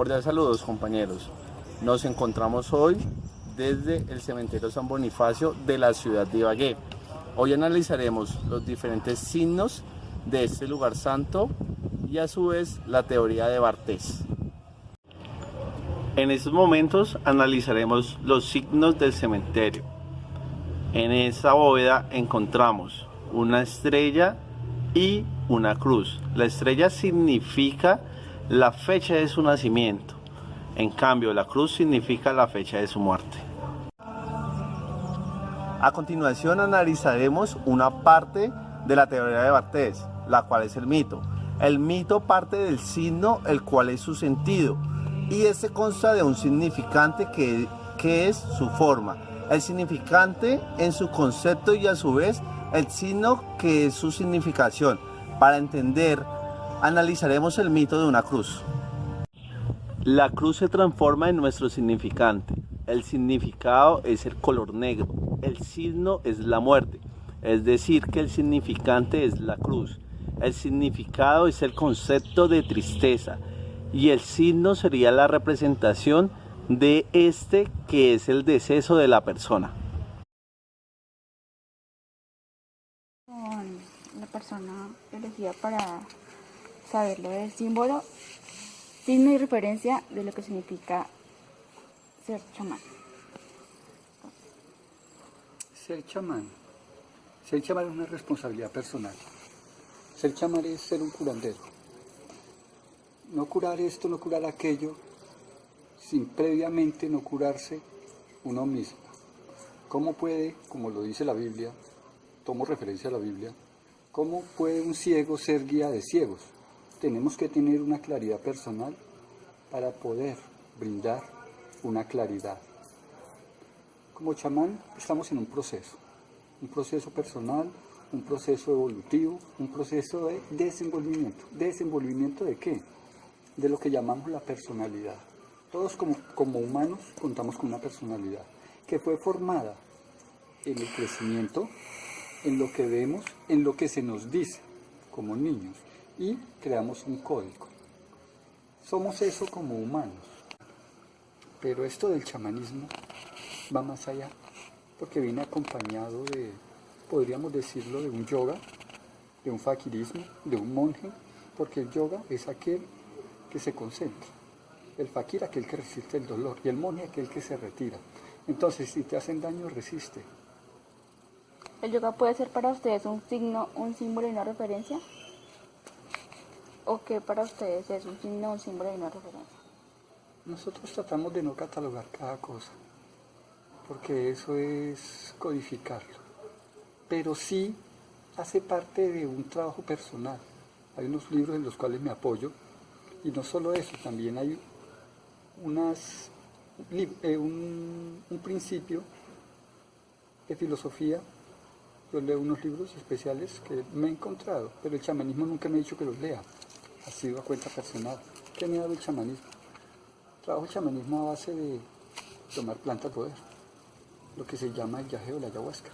Cordial saludos, compañeros. Nos encontramos hoy desde el cementerio San Bonifacio de la ciudad de Ibagué. Hoy analizaremos los diferentes signos de este lugar santo y a su vez la teoría de Bartés. En estos momentos analizaremos los signos del cementerio. En esta bóveda encontramos una estrella y una cruz. La estrella significa la fecha de su nacimiento, en cambio la cruz significa la fecha de su muerte. A continuación analizaremos una parte de la teoría de Bartés, la cual es el mito. El mito parte del signo, el cual es su sentido, y este consta de un significante que es su forma, el significante en su concepto y a su vez el signo que es su significación. Para entender, analizaremos el mito de una cruz. La cruz se transforma en nuestro significante. El significado es el color negro, el signo es la muerte, es decir que el significante es la cruz. El significado es el concepto de tristeza y el signo sería la representación de este que es el deceso de la persona. Con la persona elegida para saber lo del símbolo, signo y referencia de lo que significa ser chamán. Ser chamán. Ser chamán es una responsabilidad personal. Ser chamán es ser un curandero. No curar esto, no curar aquello, sin previamente no curarse uno mismo. ¿Cómo puede, como lo dice la Biblia, tomo referencia a la Biblia, cómo puede un ciego ser guía de ciegos? Tenemos que tener una claridad personal para poder brindar una claridad. Como chamán estamos en un proceso personal, un proceso evolutivo, un proceso de desenvolvimiento. ¿Desenvolvimiento de qué? De lo que llamamos la personalidad. Todos como humanos contamos con una personalidad que fue formada en el crecimiento, en lo que vemos, en lo que se nos dice como niños y creamos un código. Somos eso como humanos. Pero esto del chamanismo va más allá, porque viene acompañado de, podríamos decirlo, de un yoga, de un fakirismo, de un monje, porque el yoga es aquel que se concentra, el fakir aquel que resiste el dolor y el monje aquel que se retira. Entonces, si te hacen daño, resiste. ¿El yoga puede ser para ustedes un signo, un símbolo y una referencia? ¿O qué para ustedes es un signo, un símbolo y una referencia? Nosotros tratamos de no catalogar cada cosa, porque eso es codificarlo, pero sí hace parte de un trabajo personal. Hay unos libros en los cuales me apoyo, y no solo eso, también hay un principio de filosofía. Yo leo unos libros especiales que me he encontrado, pero el chamanismo nunca me ha dicho que los lea, ha sido a cuenta personal. ¿Qué me ha dado el chamanismo? Trabajo el chamanismo a base de tomar plantas poder, lo que se llama el yagé o la ayahuasca.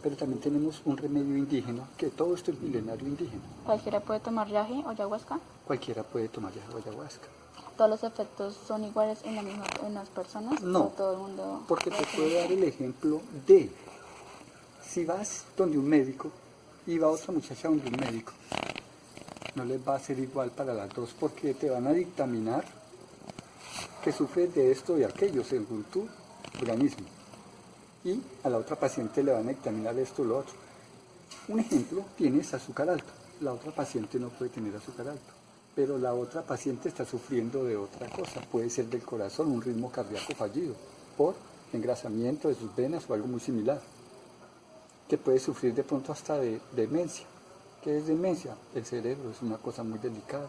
Pero también tenemos un remedio indígena, que todo esto es milenario indígena. ¿Cualquiera puede tomar yaje o ayahuasca? Cualquiera puede tomar yagé o ayahuasca. ¿Todos los efectos son iguales en las personas? No, ¿O todo el mundo porque te puedo dar el ejemplo de, si vas donde un médico y va otra muchacha donde un médico, no les va a ser igual para las dos, porque te van a dictaminar que sufres de esto y aquello según tu organismo. Y a la otra paciente le van a dictaminar esto o lo otro. Un ejemplo, tienes azúcar alto, la otra paciente no puede tener azúcar alto, pero la otra paciente está sufriendo de otra cosa, puede ser del corazón, un ritmo cardíaco fallido, por engrasamiento de sus venas o algo muy similar, que puede sufrir de pronto hasta de demencia. ¿Qué es demencia? El cerebro es una cosa muy delicada,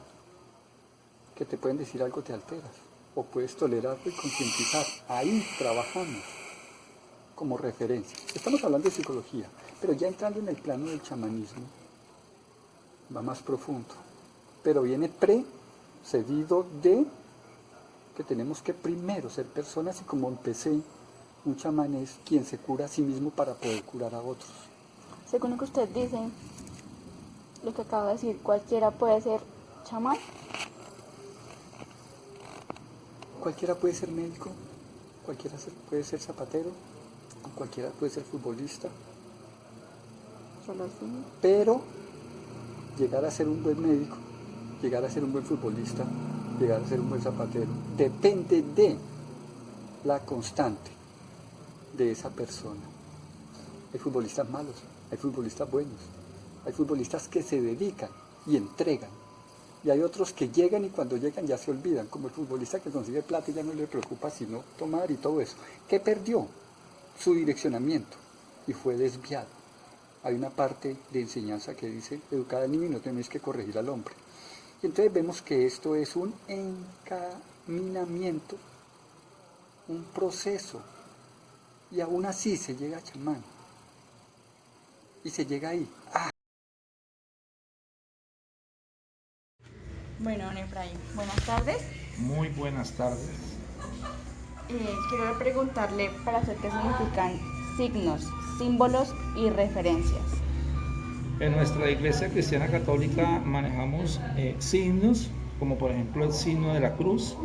que te pueden decir algo, te alteras, o puedes tolerarlo y concientizar. Ahí trabajamos como referencia. Estamos hablando de psicología, pero ya entrando en el plano del chamanismo, va más profundo, pero viene precedido de que tenemos que primero ser personas, y como empecé, un chamán es quien se cura a sí mismo para poder curar a otros. Según lo que usted dice, lo que acabo de decir, ¿cualquiera puede ser chamán? cualquiera puede ser médico, cualquiera puede ser zapatero, cualquiera puede ser futbolista, Solo sí. pero llegar a ser un buen médico, llegar a ser un buen futbolista, llegar a ser un buen zapatero, depende de la constante de esa persona. Hay futbolistas malos, hay futbolistas buenos, hay futbolistas que se dedican y entregan. Y hay otros que llegan y cuando llegan ya se olvidan, como el futbolista que consigue plata y ya no le preocupa sino tomar y todo eso. ¿Qué perdió? Su direccionamiento y fue desviado. Hay una parte de enseñanza que dice, educad al niño y no tenéis que corregir al hombre. Y entonces vemos que esto es un encaminamiento, un proceso. Y aún así se llega a chamán. Y se llega ahí. Bueno, don Efraín, buenas tardes. Muy buenas tardes. Quiero preguntarle para usted qué significan signos, símbolos y referencias. En nuestra Iglesia Cristiana Católica manejamos signos, como por ejemplo el signo de la cruz.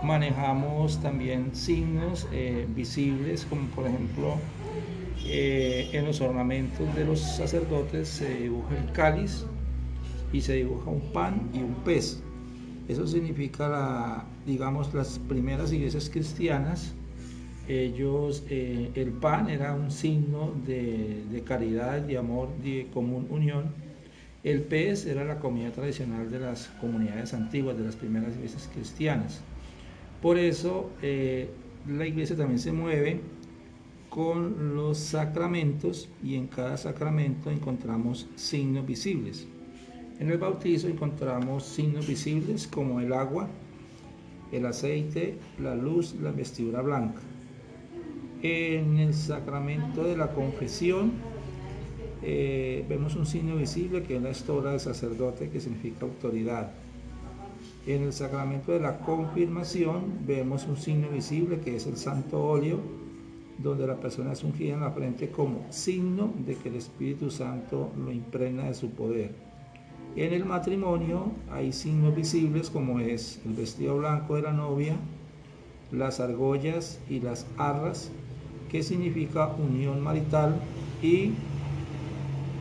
Manejamos también signos visibles, como por ejemplo en los ornamentos de los sacerdotes se dibuja el cáliz y se dibuja un pan y un pez. Eso significa, digamos, las primeras iglesias cristianas. Ellos, el pan era un signo de caridad, de amor, de común unión. El pez era la comida tradicional de las comunidades antiguas, de las primeras iglesias cristianas. Por eso la iglesia también se mueve con los sacramentos y en cada sacramento encontramos signos visibles. En el bautizo encontramos signos visibles como el agua, el aceite, la luz, la vestidura blanca. En el sacramento de la confesión vemos un signo visible que es la estola del sacerdote, que significa autoridad. En el sacramento de la confirmación vemos un signo visible que es el santo óleo, donde la persona es ungida en la frente como signo de que el Espíritu Santo lo impregna de su poder. En el matrimonio hay signos visibles como es el vestido blanco de la novia, las argollas y las arras, que significa unión marital, y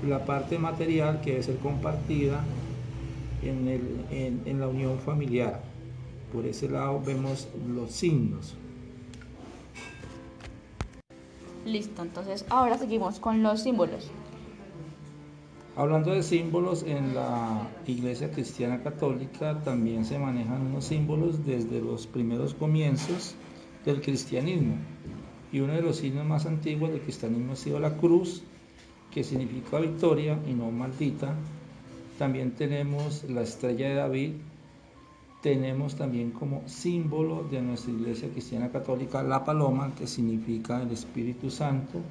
la parte material que debe ser compartida en la unión familiar. Por ese lado vemos los signos. Listo, entonces ahora seguimos con los símbolos. Hablando de símbolos, en la Iglesia Cristiana Católica también se manejan unos símbolos desde los primeros comienzos del cristianismo. Y uno de los signos más antiguos del cristianismo ha sido la cruz, que significa victoria y no maldita. También tenemos la estrella de David. Tenemos también como símbolo de nuestra Iglesia Cristiana Católica la paloma, que significa el Espíritu Santo.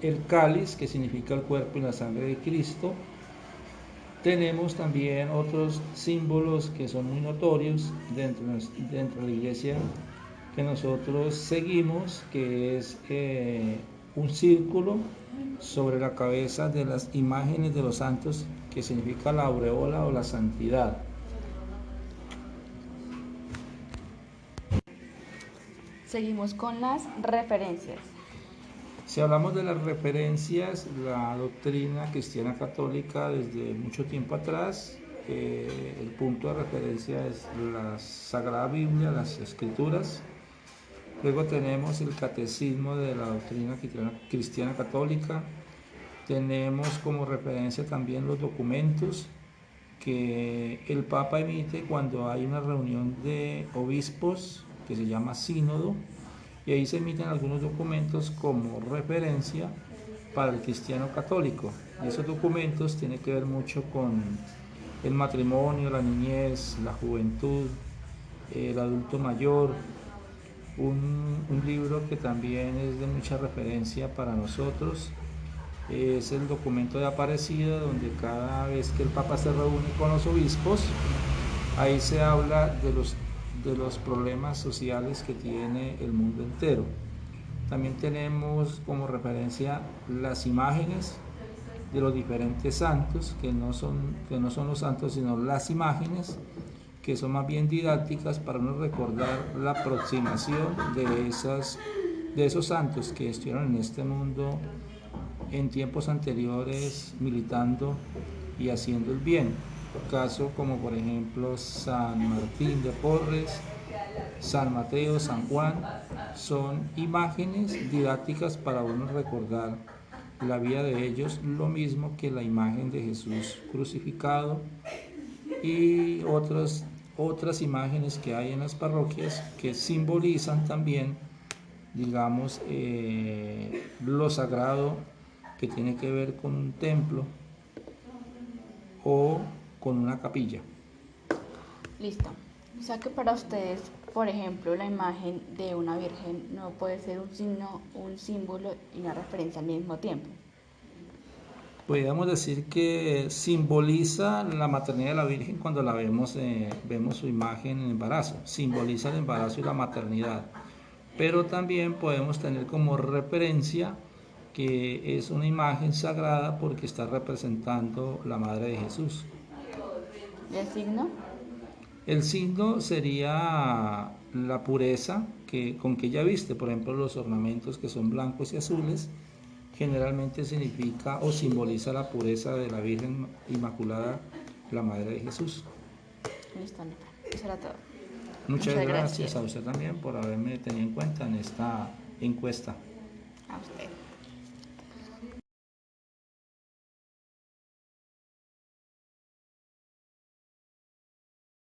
El cáliz, que significa el cuerpo y la sangre de Cristo. Tenemos también otros símbolos que son muy notorios dentro de la iglesia que nosotros seguimos, que es un círculo sobre la cabeza de las imágenes de los santos, que significa la aureola o la santidad. Seguimos con las referencias. Si hablamos de las referencias, la doctrina cristiana católica desde mucho tiempo atrás, el punto de referencia es la Sagrada Biblia, las Escrituras. Luego tenemos el Catecismo de la doctrina cristiana católica. Tenemos como referencia también los documentos que el Papa emite cuando hay una reunión de obispos que se llama sínodo. Y ahí se emiten algunos documentos como referencia para el cristiano católico. Y esos documentos tienen que ver mucho con el matrimonio, la niñez, la juventud, el adulto mayor. Un libro que también es de mucha referencia para nosotros es el documento de Aparecida, donde cada vez que el Papa se reúne con los obispos, ahí se habla de los problemas sociales que tiene el mundo entero. También tenemos como referencia las imágenes de los diferentes santos, que no son los santos, sino las imágenes. que son más bien didácticas para uno recordar la aproximación de esos santos que estuvieron en este mundo en tiempos anteriores militando y haciendo el bien. Caso como por ejemplo San Martín de Porres, San Mateo, San Juan, son imágenes didácticas para uno recordar la vida de ellos, lo mismo que la imagen de Jesús crucificado y otras imágenes que hay en las parroquias que simbolizan también, digamos, lo sagrado que tiene que ver con un templo o con una capilla. Listo. O sea que para ustedes, por ejemplo, la imagen de una virgen no puede ser un signo, un símbolo y una referencia al mismo tiempo. Podríamos decir que simboliza la maternidad de la Virgen cuando la vemos, vemos su imagen en embarazo, simboliza el embarazo y la maternidad, pero también podemos tener como referencia que es una imagen sagrada porque está representando la Madre de Jesús. ¿Y el signo? El signo sería la pureza con que ella viste, por ejemplo, los ornamentos que son blancos y azules, generalmente significa o simboliza la pureza de la Virgen Inmaculada, la Madre de Jesús. Listo, Nefra. Eso era todo. Muchas gracias a usted también por haberme tenido en cuenta en esta encuesta. A usted.